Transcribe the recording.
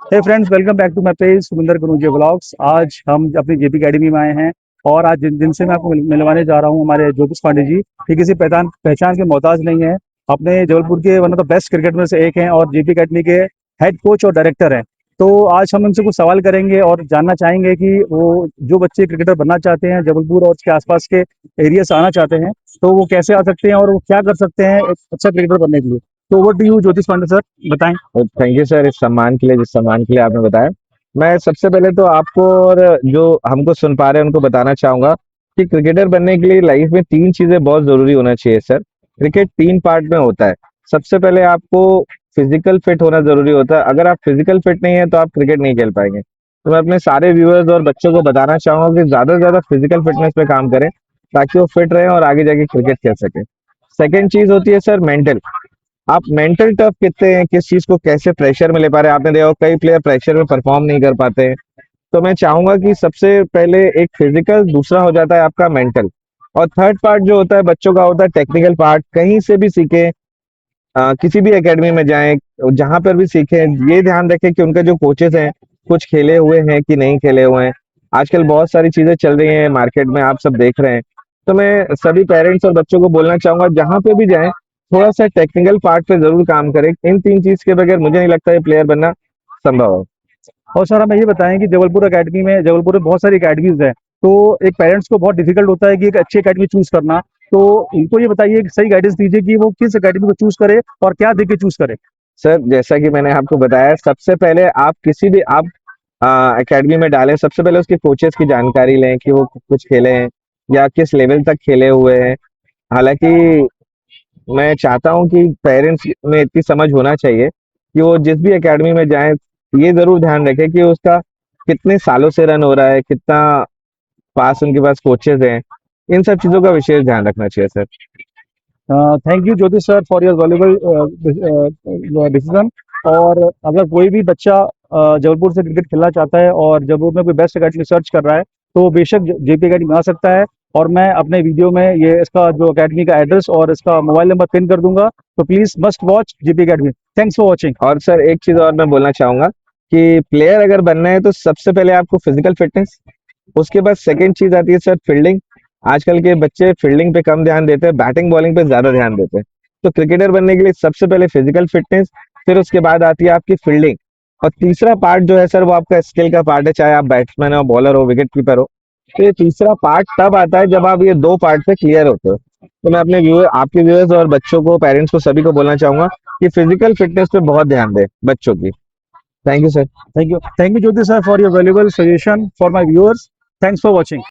Hey friends, welcome back to my page Suminder Kanaujia vlogs. आज हम अपनी जेपी एकेडमी में आए हैं और आज जिनसे मैं आपको मिलवाने जा रहा हूँ, हमारे ज्योतिष पांडे जी। ये किसी पहचान पहचान के मोहताज नहीं है। अपने जबलपुर के one of the best cricketer में से एक हैं और जेपी एकेडमी के हेड कोच और डायरेक्टर हैं। तो आज हम उनसे कुछ सवाल करेंगे और जानना चाहेंगे कि वो जो बच्चे क्रिकेटर बनना चाहते हैं, जबलपुर और उसके आसपास के एरिया से आना चाहते हैं, तो वो कैसे आ सकते हैं और वो क्या कर सकते हैं एक अच्छा क्रिकेटर बनने के लिए। तो ओवर टू यू ज्योतिष पांडे सर, बताएं। थैंक यू सर, इस सम्मान के लिए, जिस सम्मान के लिए आपने बताया। मैं सबसे पहले तो आपको और जो हमको सुन पा रहे हैं उनको बताना चाहूंगा कि क्रिकेटर बनने के लिए लाइफ में तीन चीजें बहुत जरूरी होना चाहिए सर। क्रिकेट तीन पार्ट में होता है। सबसे पहले आपको फिजिकल फिट होना जरूरी होता है। अगर आप फिजिकल फिट नहीं है तो आप क्रिकेट नहीं खेल पाएंगे। तो मैं अपने सारे व्यूअर्स और बच्चों को बताना चाहूंगा कि ज्यादा से ज्यादा फिजिकल फिटनेस पे काम करें ताकि वो फिट रहे और आगे जाके क्रिकेट खेल सके। सेकेंड चीज होती है सर मेंटल। आप मेंटल टफ कितने हैं, किस चीज को कैसे प्रेशर में ले पा रहे हैं। आपने देखा होगा कई प्लेयर प्रेशर में परफॉर्म नहीं कर पाते हैं। तो मैं चाहूंगा कि सबसे पहले एक फिजिकल, दूसरा हो जाता है आपका मेंटल, और थर्ड पार्ट जो होता है बच्चों का होता है टेक्निकल पार्ट। कहीं से भी सीखें, किसी भी एकेडमी में जाएं, जहां पर भी सीखें, ये ध्यान रखें कि उनके जो कोचेस हैं कुछ खेले हुए हैं कि नहीं खेले हुए हैं। आजकल बहुत सारी चीजें चल रही हैं मार्केट में, आप सब देख रहे हैं। तो मैं सभी पेरेंट्स और बच्चों को बोलना चाहूंगा जहां पे भी जाएं थोड़ा सा टेक्निकल पार्ट पे जरूर काम करें। इन तीन चीज के बगैर मुझे नहीं लगता ये प्लेयर बनना संभव है। और सर हमें ये बताएं कि जबलपुर में बहुत सारी अकेडमीज हैं। तो एक पेरेंट्स को बहुत डिफिकल्ट होता है कि एक अच्छी अकेडमी चूज करना। तो उनको ये बताइए कि सही गाइडेंस दीजिए कि वो किस अकेडमी को चूज करे और क्या देख के चूज करे। सर जैसा कि मैंने आपको बताया, सबसे पहले आप किसी भी आप एकेडमी में डालें, सबसे पहले उसके कोचेस की जानकारी लें कि वो कुछ खेले हैं या किस लेवल तक खेले हुए हैं। हालांकि मैं चाहता हूं कि पेरेंट्स में इतनी समझ होना चाहिए कि वो जिस भी एकेडमी में जाएं, ये जरूर ध्यान रखें कि उसका कितने सालों से रन हो रहा है, कितना पास उनके पास कोचेस हैं। इन सब चीजों का विशेष ध्यान रखना चाहिए sir. Thank you Jyoti sir for your valuable decision. और अगर कोई भी बच्चा जबलपुर से क्रिकेट खेलना चाहता है और जबलपुर में कोई बेस्ट अकेडमी सर्च कर रहा है, तो वो बेशक जेपी अकेडमी आ सकता है। और मैं अपने वीडियो में ये इसका जो अकेडमी का एड्रेस और इसका मोबाइल नंबर पिन कर दूंगा। तो please must watch JP academy. Thanks for watching. और सर एक चीज और मैं बोलना चाहूंगा कि प्लेयर अगर बनना है तो सबसे पहले आपको फिजिकल फिटनेस, उसके बाद सेकंड चीज आती है सर फील्डिंग। आजकल के बच्चे फील्डिंग पे कम ध्यान देते हैं, बैटिंग बॉलिंग पे ज्यादा ध्यान देते हैं। तो क्रिकेटर बनने के लिए सबसे पहले फिजिकल फिटनेस, फिर उसके बाद आती है आपकी फील्डिंग, और तीसरा पार्ट जो है सर वो आपका स्किल का पार्ट है, चाहे आप बैट्समैन हो, बॉलर हो, विकेट कीपर हो। तो ये तीसरा पार्ट तब आता है जब आप ये दो पार्ट पे क्लियर होते हो। तो मैं अपने व्यूअर, आपके व्यूअर्स और बच्चों को, पेरेंट्स को, सभी को बोलना चाहूंगा कि फिजिकल फिटनेस पे बहुत ध्यान दें बच्चों की। Thank you sir. Thank you Jyoti sir for your valuable suggestion for my viewers. Thanks for watching.